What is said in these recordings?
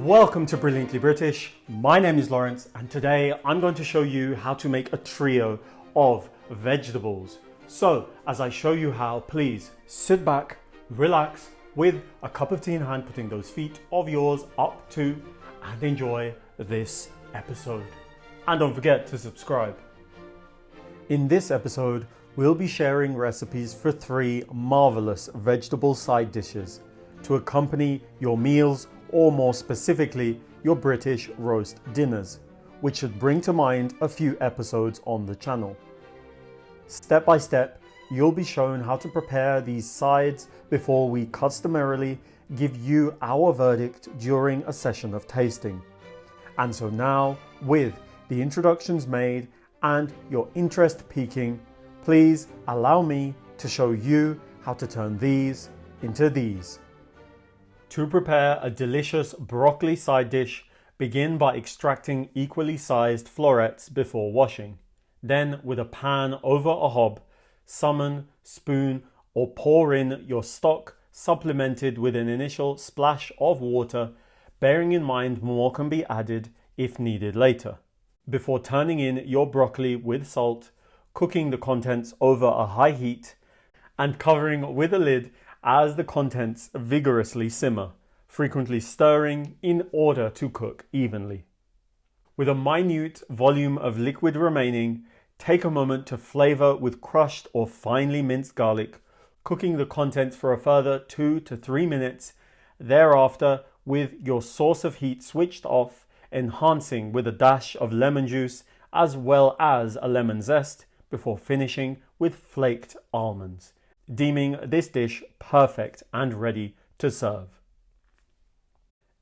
Welcome to Brilliantly British. My name is Lawrence and today I'm going to show you how to make a trio of vegetables. So as I show you how, please sit back, relax with a cup of tea in hand, putting those feet of yours up to, and enjoy this episode. And don't forget to subscribe. In this episode, we'll be sharing recipes for 3 marvelous vegetable side dishes to accompany your meals, or more specifically, your British roast dinners, which should bring to mind a few episodes on the channel. Step by step, you'll be shown how to prepare these sides before we customarily give you our verdict during a session of tasting. And so now, with the introductions made and your interest peaking, please allow me to show you how to turn these into these. To prepare a delicious broccoli side dish, begin by extracting equally sized florets before washing. Then, with a pan over a hob, summon, spoon, or pour in your stock, supplemented with an initial splash of water, bearing in mind more can be added if needed later. Before turning in your broccoli with salt, cooking the contents over a high heat, and covering with a lid as the contents vigorously simmer, frequently stirring in order to cook evenly. With a minute volume of liquid remaining, take a moment to flavor with crushed or finely minced garlic, cooking the contents for a further 2 to 3 minutes. Thereafter, with your source of heat switched off, enhancing with a dash of lemon juice as well as a lemon zest before finishing with flaked almonds, deeming this dish perfect and ready to serve.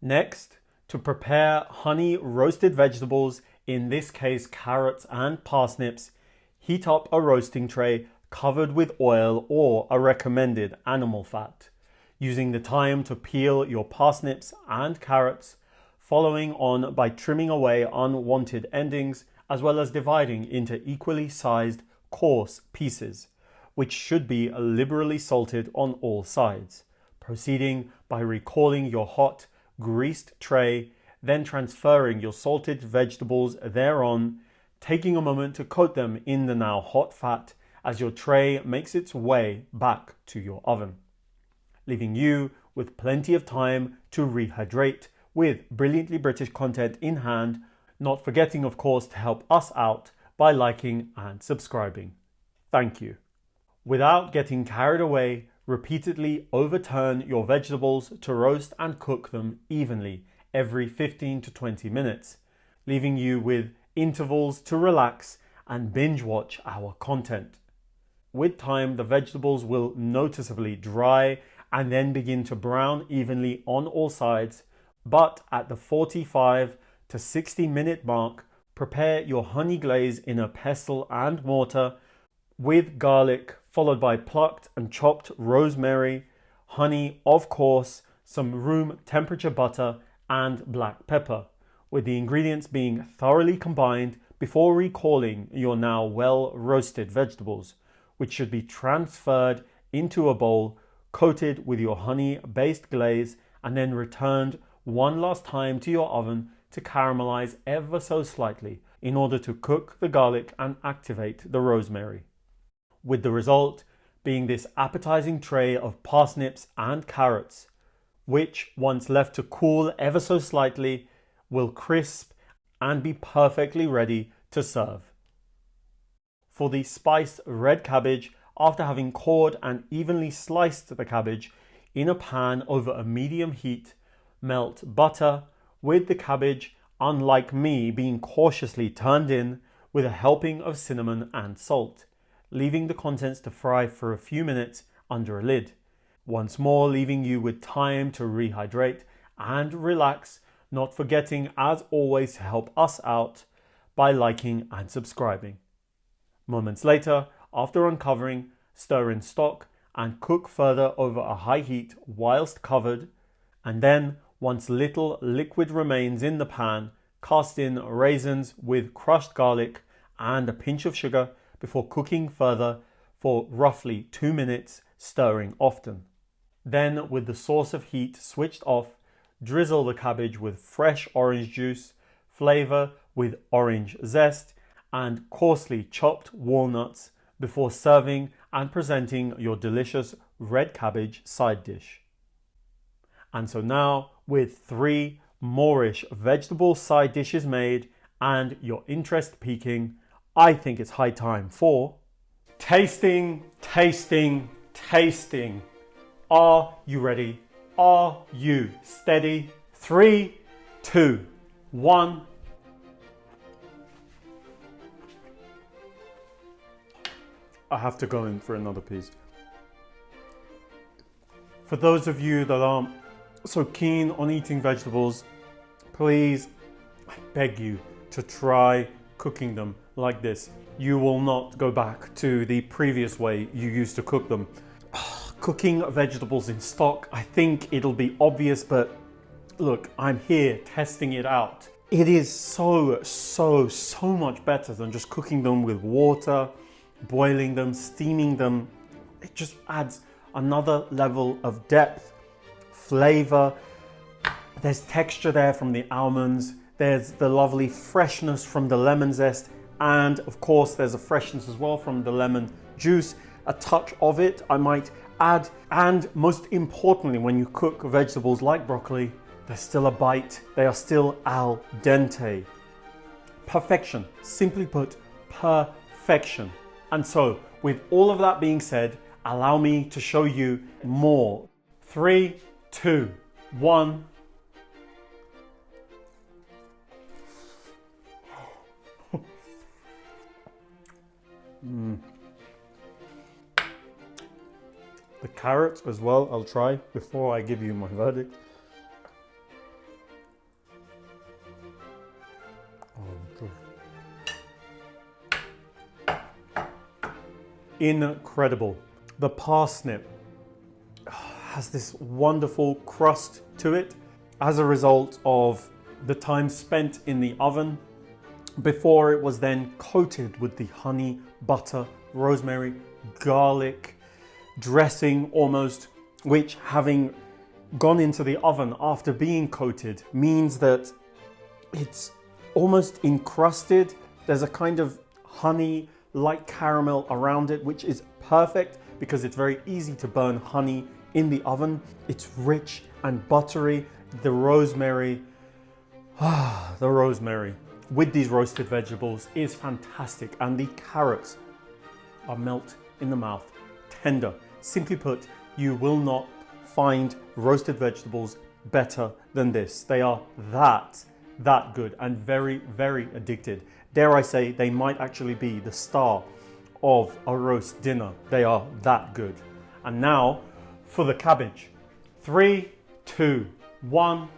Next, to prepare honey roasted vegetables, in this case carrots and parsnips, heat up a roasting tray covered with oil or a recommended animal fat, using the time to peel your parsnips and carrots, following on by trimming away unwanted endings, as well as dividing into equally sized coarse pieces, which should be liberally salted on all sides, proceeding by recalling your hot, greased tray, then transferring your salted vegetables thereon, taking a moment to coat them in the now hot fat as your tray makes its way back to your oven, leaving you with plenty of time to rehydrate with Brilliantly British content in hand, not forgetting of course to help us out by liking and subscribing. Thank you. Without getting carried away, repeatedly overturn your vegetables to roast and cook them evenly every 15 to 20 minutes, leaving you with intervals to relax and binge watch our content. With time, the vegetables will noticeably dry and then begin to brown evenly on all sides, but at the 45 to 60 minute mark, prepare your honey glaze in a pestle and mortar with garlic, followed by plucked and chopped rosemary, honey, of course, some room temperature butter and black pepper, with the ingredients being thoroughly combined before recalling your now well roasted vegetables, which should be transferred into a bowl, coated with your honey based glaze, and then returned one last time to your oven to caramelize ever so slightly in order to cook the garlic and activate the rosemary, with the result being this appetizing tray of parsnips and carrots, which once left to cool ever so slightly will crisp and be perfectly ready to serve. For the spiced red cabbage, after having cored and evenly sliced the cabbage in a pan over a medium heat, melt butter with the cabbage, unlike me, being cautiously turned in with a helping of cinnamon and salt, leaving the contents to fry for a few minutes under a lid, once more leaving you with time to rehydrate and relax, not forgetting as always to help us out by liking and subscribing. Moments later, after uncovering, stir in stock and cook further over a high heat whilst covered, and then once little liquid remains in the pan, cast in raisins with crushed garlic and a pinch of sugar before cooking further for roughly 2 minutes, stirring often. Then, with the source of heat switched off, drizzle the cabbage with fresh orange juice, flavor with orange zest, and coarsely chopped walnuts before serving and presenting your delicious red cabbage side dish. And so now, with 3 Moorish vegetable side dishes made and your interest peaking, I think it's high time for tasting, tasting, tasting. Are you ready? Are you steady? 3, 2, 1. I have to go in for another piece. For those of you that aren't so keen on eating vegetables, please, I beg you to try cooking them like this. You will not go back to the previous way you used to cook them. Cooking vegetables in stock, I think it'll be obvious, but look, I'm here testing it out. It is so much better than just cooking them with water, boiling them, steaming them. It just adds another level of depth, flavor. There's texture there from the almonds. There's the lovely freshness from the lemon zest. And of course, there's a freshness as well from the lemon juice. A touch of it, I might add. And most importantly, when you cook vegetables like broccoli, there's still a bite. They are still al dente. Perfection. Simply put, perfection. And so, with all of that being said, allow me to show you more. 3, 2, 1. The carrot as well, I'll try before I give you my verdict. Incredible. The parsnip has this wonderful crust to it as a result of the time spent in the oven before it was then coated with the honey, butter, rosemary, garlic dressing almost, which having gone into the oven after being coated means that it's almost encrusted. There's a kind of honey like caramel around it, which is perfect because it's very easy to burn honey in the oven. It's rich and buttery. The rosemary with these roasted vegetables is fantastic, and the carrots are melt in the mouth, tender. Simply put, you will not find roasted vegetables better than this. They are that good and very addicted. Dare I say, they might actually be the star of a roast dinner. They are that good. And now for the cabbage. 3, 2, 1.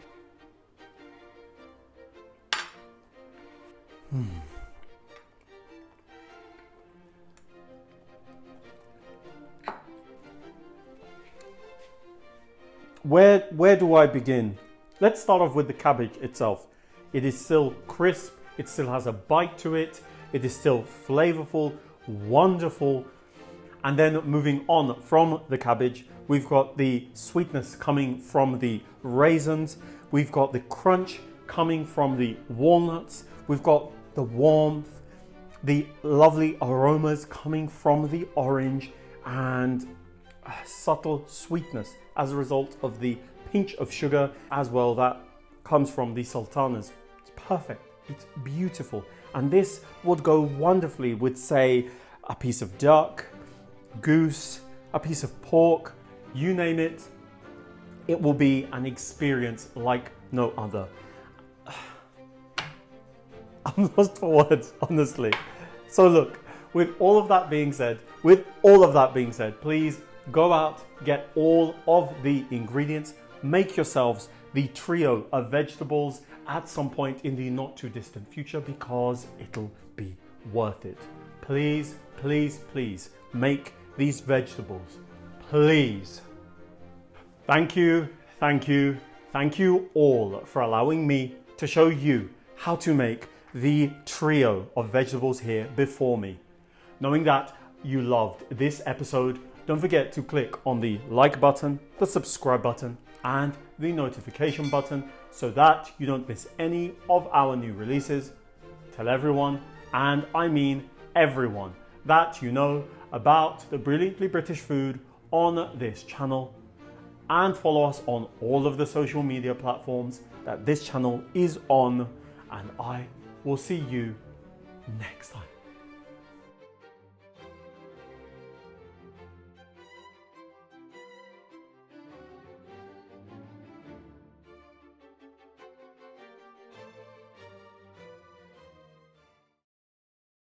Where do I begin? Let's start off with the cabbage itself. It is still crisp, it still has a bite to it, it is still flavorful, wonderful. And then moving on from the cabbage, we've got the sweetness coming from the raisins, we've got the crunch coming from the walnuts, we've got the warmth, the lovely aromas coming from the orange, and a subtle sweetness as a result of the pinch of sugar as well that comes from the sultanas. It's perfect, it's beautiful, and this would go wonderfully with, say, a piece of duck, goose, a piece of pork, you name it. It will be an experience like no other. I'm lost for words, honestly. So look, with all of that being said, please go out, get all of the ingredients, make yourselves the trio of vegetables at some point in the not too distant future, because it'll be worth it. Please make these vegetables, please. Thank you all for allowing me to show you how to make the trio of vegetables here before me. Knowing that you loved this episode, Don't forget to click on the like button, the subscribe button, and the notification button so that you don't miss any of our new releases. Tell everyone, and I mean everyone, that you know about the brilliantly British food on this channel, and follow us on all of the social media platforms that this channel is on, and I will see you next time.